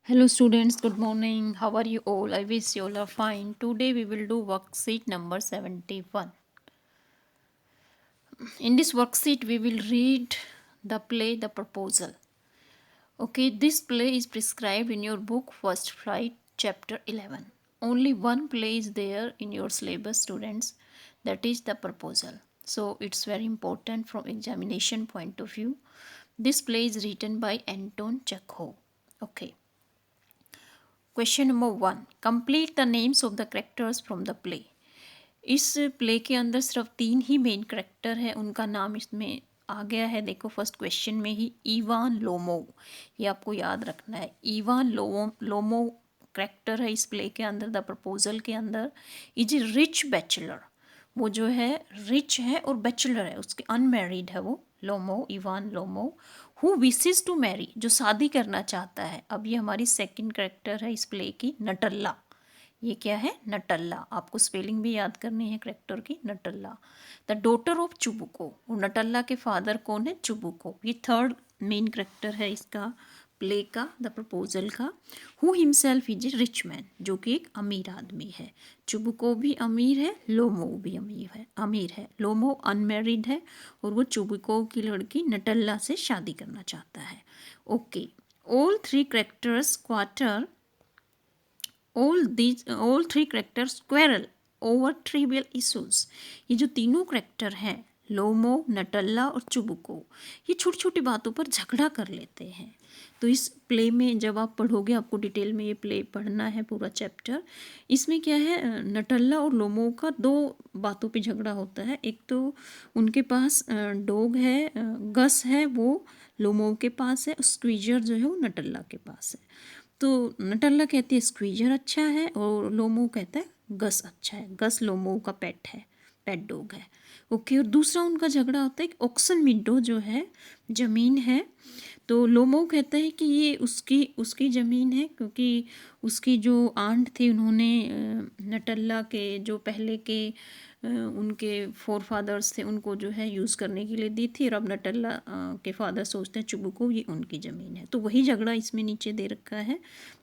Hello students, good morning. How are you all? I wish you all are fine. Today we will do worksheet number 71. In this worksheet we will read the play The Proposal. Okay, this play is prescribed in your book First Flight chapter 11. Only one play is there in your syllabus students, that is The Proposal. So it's very important from examination point of view. This play is written by Anton Chekhov. Okay. Question number 1, complete the names of the characters from the play. इस play के अंदर सिर्फ 3 ही main character है, उनका नाम इसमें आ गया है। देखो फर्स्ट क्वेश्चन में ही इवान लोमोव, ये आपको याद रखना है। इवान लोमोव करेक्टर है इस प्ले के अंदर, द प्रपोजल के अंदर। इज ए रिच बैचलर, वो जो है रिच है और बैचलर है, उसके अनमैरिड है वो Lomov, Ivan Lomov. Who wishes to marry, जो शादी करना चाहता है। अब ये हमारी सेकंड करेक्टर है इस प्ले की, नटल्ला। ये क्या है? नटल्ला। आपको स्पेलिंग भी याद करनी है करेक्टर की, नटल्ला। द डॉटर ऑफ चुबुको, और नटल्ला के फादर कौन है? चुबुको। ये थर्ड मेन करेक्टर है इसका प्ले का, द प्रपोजल का। Who himself is a rich man, जो कि एक अमीर आदमी है। चुबुको भी अमीर है, लोमो भी अमीर है। लोमो अनमेरिड है और वो चुबुको की लड़की नटल्ला से शादी करना चाहता है। Okay, all three characters quarter all three characters quarrel over trivial issues। ये जो तीनों करेक्टर हैं, लोमो, नटल्ला और चुबुको, ये छोटी छोटी बातों पर झगड़ा कर लेते हैं। तो इस प्ले में जब आप पढ़ोगे, आपको डिटेल में ये प्ले पढ़ना है पूरा चैप्टर। इसमें क्या है, नटल्ला और लोमो का 2 बातों पे झगड़ा होता है। एक तो उनके पास डॉग है, गस है, वो लोमो के पास है। स्क्वीजर जो है वो नटल्ला के पास है। तो नटल्ला कहती है स्क्वीजर अच्छा है और लोमो कहता है गस अच्छा है। गस लोमो का पेट है, पेट डॉग है। ओके, और दूसरा उनका झगड़ा होता है कि ऑक्सन मिडो जो है, ज़मीन है। तो लोमो कहता है कि ये उसकी उसकी ज़मीन है, क्योंकि उसकी जो आंट थी, उन्होंने नटल्ला के जो पहले के उनके फोर फादर्स थे, उनको जो है यूज़ करने के लिए दी थी। और अब नटल्ला के फादर सोचते हैं चुबुको ये उनकी ज़मीन है। तो वही झगड़ा इसमें नीचे दे रखा है,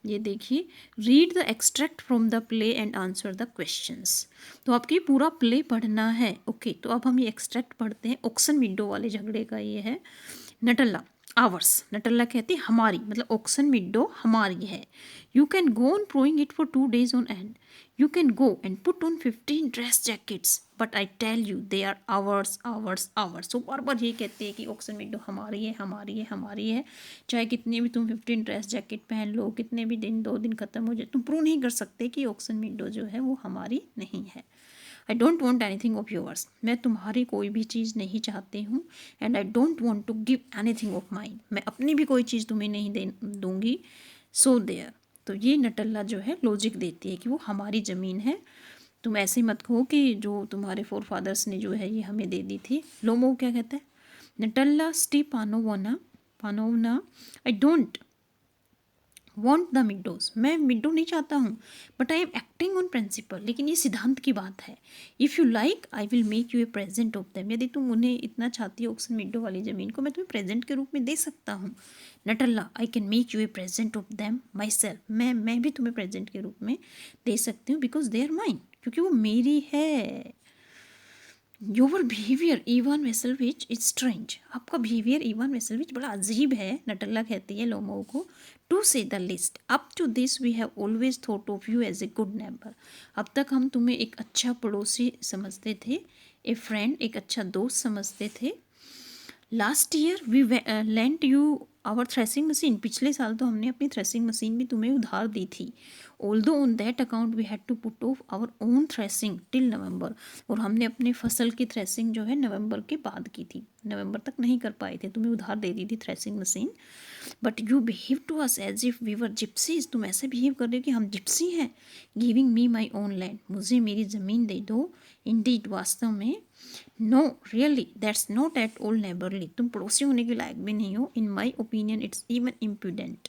ये देखिए। Read the extract from the play and answer the questions. तो आपकी पूरा प्ले पढ़ना है। ओके, तो अब हम ये एक्सट्रैक्ट पढ़ते हैं। ऑक्सन विंडो वाले झगड़े का ये है। नटल्ला, आवर्स, नटल्ला कहती है हमारी, मतलब ऑक्सन मिडो हमारी है। You can go on proving it for 2 days on end. You can go and put on 15 dress jackets, but I tell you they are ours ours ours. तो बार बार ये कहते हैं कि ऑक्सन मिडो हमारी है, हमारी है, हमारी है। चाहे कितने भी तुम 15 ड्रेस जैकेट पहन लो, कितने भी दिन 2 दिन ख़त्म हो जाए, तुम प्रूव नहीं कर सकते कि ऑक्सन मिडो जो है वो हमारी नहीं है। I don't want anything of yours, मैं तुम्हारी कोई भी चीज़ नहीं चाहती हूँ। And I don't want to give anything of mine, मैं अपनी भी कोई चीज़ तुम्हें नहीं दे दूँगी। सो देयर, तो ये नटल्ला जो है लॉजिक देती है कि वो हमारी ज़मीन है। तुम ऐसे मत कहो कि जो तुम्हारे फोर फादर्स ने जो है ये हमें दे दी थी। लोमो क्या कहता है? Natalya Stepanovna Panovna, I don't want the meadows, मैं मिडो नहीं चाहता हूँ, but I am acting on principle, लेकिन ये सिद्धांत की बात है। If you like I will make you a present of them, यदि तुम उन्हें इतना चाहती हो ऑक्सन मिडो वाली ज़मीन को, मैं तुम्हें प्रेजेंट के रूप में दे सकता हूँ। Natalya, I can make you a present of them myself, मैं भी तुम्हें प्रेजेंट के रूप में दे सकती हूँ, बिकॉज दे आर माइन, क्योंकि वो मेरी है। Your behaviour Ivan Vassilevitch is strange, आपका बिहेवियर इवान वेसलविच बड़ा अजीब है, नटल्ला कहती है लोमो को। To say the least, up to this we have always thought of you as a good neighbour, अब तक हम तुम्हें एक अच्छा पड़ोसी समझते थे, ए फ्रेंड, एक अच्छा दोस्त समझते थे। Last year we lent you our threshing machine, पिछले साल तो हमने अपनी थ्रेसिंग मशीन भी तुम्हें उधार दी थी। Although on that account we had to put off our own threshing till November, और हमने अपने फसल की थ्रेसिंग जो है नवंबर के बाद की थी, नवंबर तक नहीं कर पाए थे, तुम्हें उधार दे दी थी threshing machine. But you behave to us as if we were gypsies, तुम ऐसे बिहेव कर रहे हो कि हम जिप्सी हैं। Giving me my own land, मुझे मेरी ज़मीन दे दो। इंडीड, वास्तव में। No really that's not at all neighbourly, तुम पड़ोसी होने के लायक भी नहीं हो। In my opinion it's even imprudent,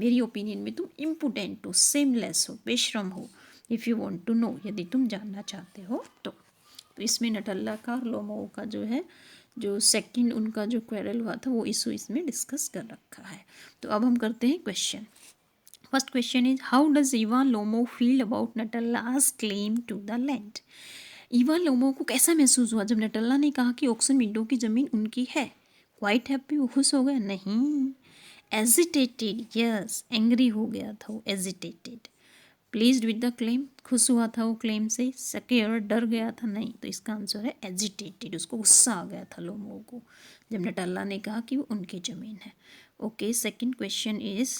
मेरी ओपिनियन में तुम इम्प्रूडेंट हो, सेमलेस हो, बेशरम हो। If you want to know, यदि तुम जानना चाहते हो तो इसमें नटल्ला का और लोमो का जो है, जो सेकंड उनका जो क्वेरल हुआ था, वो इशू इसमें डिस्कस कर रखा है। तो अब हम करते हैं question. First question is how does Ivan Lomov feel about Natalya's claim to the land. Ivan Lomov को कैसा महसूस हुआ जब नटल्ला ने कहा कि ऑक्सन विंडो की ज़मीन उनकी है। क्वाइट हैप्पी, वो खुश हो गया? नहीं। एजिटेटेड, यस, एंग्री हो गया था वो, agitated. Pleased with the claim, खुश हुआ था वो क्लेम से। सकेयर, डर गया था? नहीं। तो इसका आंसर है एजिटेटेड, उसको गुस्सा आ गया था लोमो को जब नटल्ला ने कहा कि वो उनकी ज़मीन है। Okay, second question is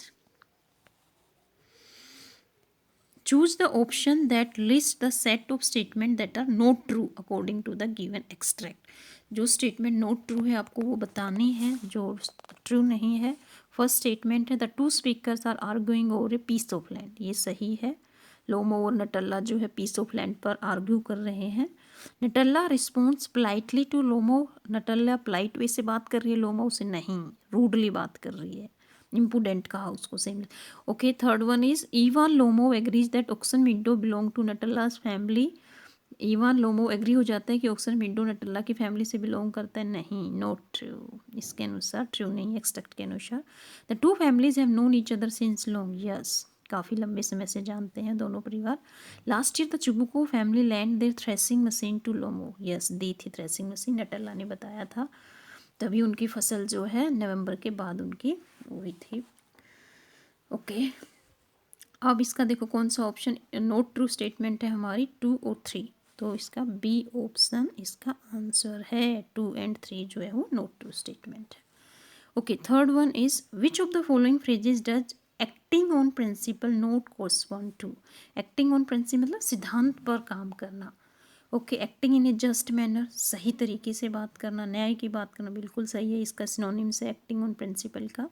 choose the option that lists the set of statement that are not true according to the given extract। जो स्टेटमेंट नॉट ट्रू है आपको वो बतानी है, जो ट्रू नहीं है। फर्स्ट स्टेटमेंट है the two speakers are arguing over a piece of land, ये सही है। लोमो और नटल्ला जो है पीस ऑफ लैंड पर आर्ग्यू कर रहे हैं। Natalya responds politely to Lomov, Natalya polite way से बात कर रही है, लोमो उसे नहीं, रूडली बात कर रही है, इम्पुडेंट कहा उसको same. Okay, third one is Ivan Lomov agrees that Oxen window belong to Natalya's family. Ivan Lomov agree हो जाता है कि ऑक्सन विंडो नटल्ला की फैमिली से बिलोंग करता है, नहीं, नॉट ट्रू, इसके अनुसार ट्रू नहीं, एक्सट्रैक्ट के अनुसार। The two families have known each other since long, yes, काफ़ी लंबे समय से जानते हैं दोनों परिवार। Last year the Chubukov family lent their threshing machine to Lomov, yes, दी थी थ्रेसिंग मशीन, नटल्ला ने बताया था, तभी उनकी फसल जो है नवंबर के बाद उनकी हुई थी। ओके, अब इसका देखो कौन सा ऑप्शन नोट ट्रू स्टेटमेंट है हमारी, 2 और 3, तो इसका बी ऑप्शन इसका आंसर है। 2 एंड 3 जो है वो नोट ट्रू स्टेटमेंट है। Okay, third one is which of the following phrases does acting on principle not correspond to. Acting on principle मतलब सिद्धांत पर काम करना। Okay, acting in a just manner, सही तरीके से बात करना, न्याय की बात करना, बिल्कुल सही है, इसका सिनोनिम्स है एक्टिंग ऑन प्रिंसिपल का।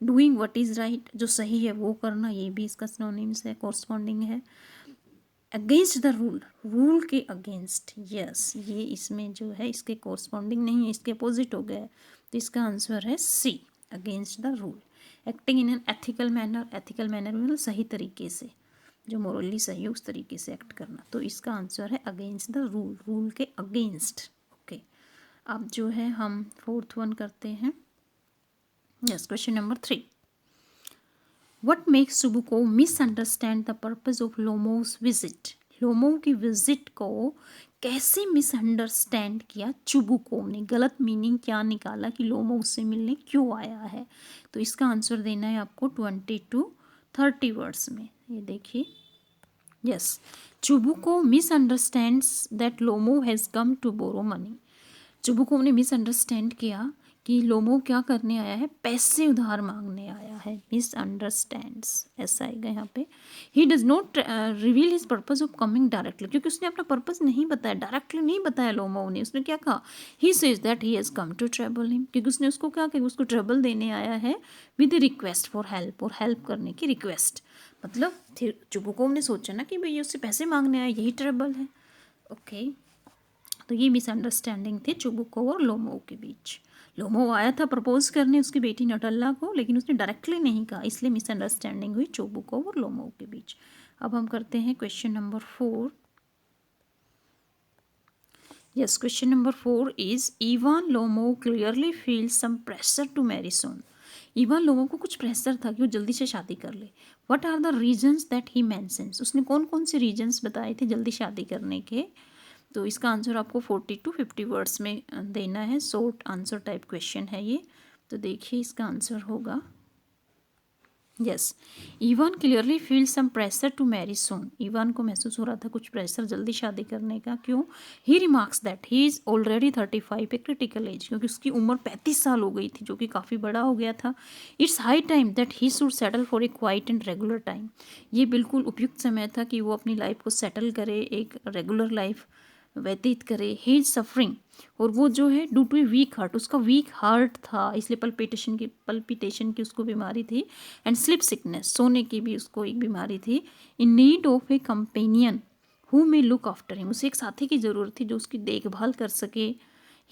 डूइंग व्हाट इज़ राइट, जो सही है वो करना, ये भी इसका सिनोनिम्स है, कॉरस्पॉन्डिंग है। अगेंस्ट द रूल, रूल के अगेंस्ट, यस, ये इसमें जो है इसके कॉरस्पॉन्डिंग नहीं है, इसके अपोजिट हो गया है, तो इसका आंसर है C, against the rule. Acting in an ethical manner, ethical manner मतलब सही तरीके से, जो मोरली सही है उस तरीके से एक्ट करना, तो इसका आंसर है अगेंस्ट द रूल, रूल के अगेंस्ट। ओके, अब जो है हम फोर्थ वन करते हैं। Yes, question number 3, what makes Chubukov misunderstand the purpose of Lomov's visit. Lomov की विजिट को कैसे मिसअंडरस्टैंड किया चुबुको ने, गलत मीनिंग क्या निकाला कि लोमो उससे मिलने क्यों आया है, तो इसका आंसर देना है आपको 20 to 30 वर्ड्स में। ये देखिए, yes, Chubukov misunderstands that Lomov has come to borrow money. Chubukov ने मिसअंडरस्टैंड किया कि लोमो क्या करने आया है, पैसे उधार मांगने आया है, मिसअंडरस्टैंड्स ऐसा आएगा यहाँ पे। He does not reveal his purpose of coming directly, क्योंकि उसने अपना पर्पज नहीं बताया, डायरेक्टली नहीं बताया लोमो ने, उसने क्या कहा, he says that he has come to trouble him, क्योंकि उसने उसको क्या कहा, उसको ट्रबल देने आया है विद रिक्वेस्ट फॉर हेल्प, और हेल्प करने की रिक्वेस्ट, मतलब फिर चुबुको ने सोचा ना कि भाई ये उससे पैसे मांगने आया, यही ट्रबल है। ओके, तो ये मिसअंडरस्टैंडिंग थी चुबुको और लोमो के बीच। लोमो आया था प्रपोज करने उसकी बेटी नटल्ला को, लेकिन उसने डायरेक्टली नहीं कहा, इसलिए मिसअंडरस्टैंडिंग हुई चुबुको और लोमो के बीच। अब हम करते हैं question number 4। Yes, question number 4 is Ivan Lomov clearly feel some pressure to marry soon. Ivan Lomov को कुछ प्रेशर था कि वो जल्दी से शादी कर ले। What are the reasons that he mentions, उसने कौन कौन से रीजंस बताए थे जल्दी शादी करने के, तो इसका आंसर आपको 40 to 50 वर्ड्स में देना है, शॉर्ट आंसर टाइप क्वेश्चन है ये। तो देखिए इसका आंसर होगा, yes, Ivan clearly feel some pressure to marry soon. Ivan को महसूस हो रहा था कुछ प्रेशर जल्दी शादी करने का, क्यों, he remarks that he is already 35 a critical age, क्योंकि उसकी उम्र 35 साल हो गई थी, जो कि काफ़ी बड़ा हो गया था। It's high time that he should settle for a quiet and regular time, ये बिल्कुल उपयुक्त समय था कि वो अपनी लाइफ को सेटल करे, एक रेगुलर लाइफ व्यतीत करे। ही इज सफरिंग, और वो जो है ड्यू टू वीक हार्ट, उसका वीक हार्ट था, इसलिए पल्पिटेशन की उसको बीमारी थी, एंड स्लिप सिकनेस, सोने की भी उसको एक बीमारी थी। In need of A companion who may look after him, उसे एक साथी की ज़रूरत थी जो उसकी देखभाल कर सके।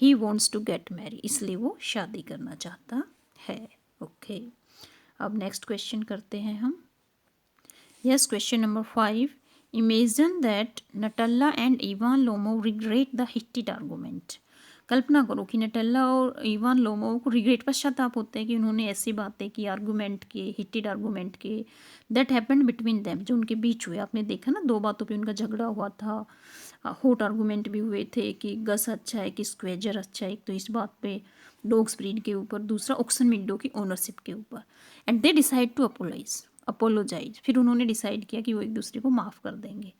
He wants to get marry, इसलिए वो शादी करना चाहता है। ओके, अब नेक्स्ट क्वेश्चन करते हैं हम। Yes, question number 5, Imagine that Natalla and Ivan Lomo regret the heated argument. कल्पना करो कि नटेला और इवान लोमोव को रिग्रेट, पश्चाताप होता है कि उन्होंने ऐसी बातें की, आर्गूमेंट किए, हीटेड आर्गूमेंट किए, दैट हैपेंड बिटवीन देम, जो उनके बीच हुए। आपने देखा ना, 2 बातों पे उनका झगड़ा हुआ था, हॉट आर्गूमेंट भी हुए थे कि गस अच्छा है कि स्क्वेजर अच्छा है, एक तो इस बात पे डॉग्स ब्रीड के ऊपर, दूसरा ऑक्सन विंडो की ओनरशिप के ऊपर। And they decide to apologise, फिर उन्होंने डिसाइड किया कि वो एक दूसरे को माफ़ कर देंगे।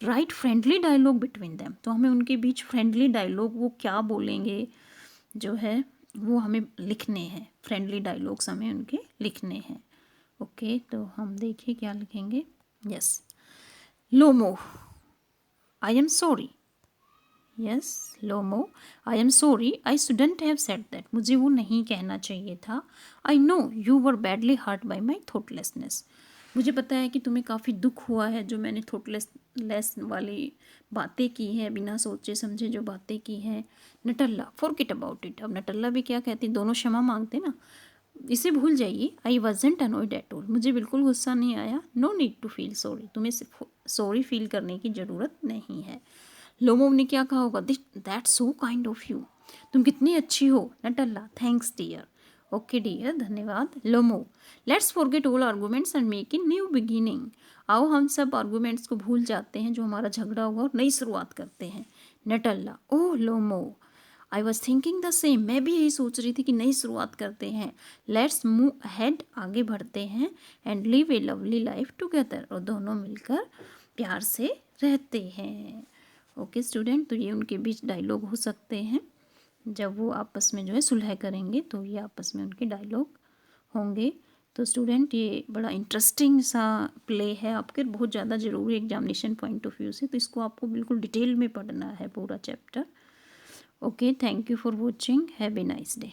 Right friendly dialogue between them, तो हमें उनके बीच फ्रेंडली डायलॉग, वो क्या बोलेंगे जो है वो हमें लिखने हैं, फ्रेंडली डायलॉग्स हमें उनके लिखने हैं। ओके, तो हम देखिए क्या लिखेंगे। Yes, Lomov, I am sorry. Yes, Lomov, I am sorry, I shouldn't have said that, मुझे वो नहीं कहना चाहिए था। I know you were badly hurt by my thoughtlessness, मुझे पता है कि तुम्हें काफ़ी दुख हुआ है जो मैंने थॉटलेस वाली बातें की हैं, बिना सोचे समझे जो बातें की हैं। नटल्ला, फॉरगेट अबाउट इट, अब नटल्ला भी क्या कहती, दोनों क्षमा मांगते ना, इसे भूल जाइए। I wasn't annoyed at all, मुझे बिल्कुल गुस्सा नहीं आया। No need to feel sorry, तुम्हें सॉरी फील करने की ज़रूरत नहीं है। लोमोव ने क्या कहा होगा, this that's so kind of you, तुम कितनी अच्छी हो। नटल्ला, थैंक्स डियर। ओके डियर, धन्यवाद। Lomov, let's forget all arguments and make a new beginning, आओ हम सब आर्गूमेंट्स को भूल जाते हैं जो हमारा झगड़ा हुआ और नई शुरुआत करते हैं। Natalia, oh Lomov, I was thinking the same, मैं भी यही सोच रही थी कि नई शुरुआत करते हैं। लेट्स मूव अहेड, आगे बढ़ते हैं। And live A lovely life together, और दोनों मिलकर प्यार से रहते हैं। ओके स्टूडेंट, तो ये उनके बीच डायलॉग हो सकते हैं, जब वो आपस में जो है सुलह करेंगे तो ये आपस में उनके डायलॉग होंगे। तो स्टूडेंट, ये बड़ा इंटरेस्टिंग सा प्ले है आपके, बहुत ज़्यादा ज़रूरी एग्जामिनेशन पॉइंट ऑफ व्यू से, तो इसको आपको बिल्कुल डिटेल में पढ़ना है पूरा chapter. Okay, thank you for watching, have a nice day.